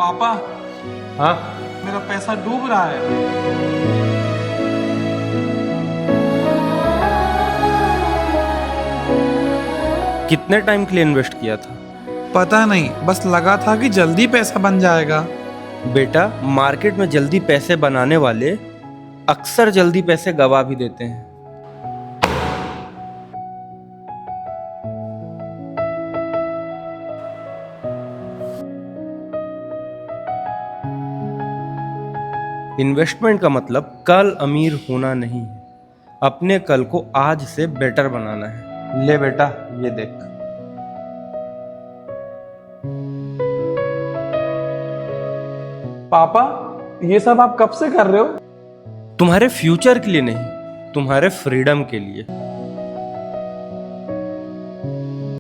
पापा, हाँ, मेरा पैसा डूब रहा है। कितने टाइम के लिए इन्वेस्ट किया था? पता नहीं, बस लगा था कि जल्दी पैसा बन जाएगा। बेटा, मार्केट में जल्दी पैसे बनाने वाले अक्सर जल्दी पैसे गवा भी देते हैं। इन्वेस्टमेंट का मतलब कल अमीर होना नहीं है, अपने कल को आज से बेटर बनाना है। ले बेटा, ये देख। पापा, ये सब आप कब से कर रहे हो? तुम्हारे फ्यूचर के लिए नहीं, तुम्हारे फ्रीडम के लिए।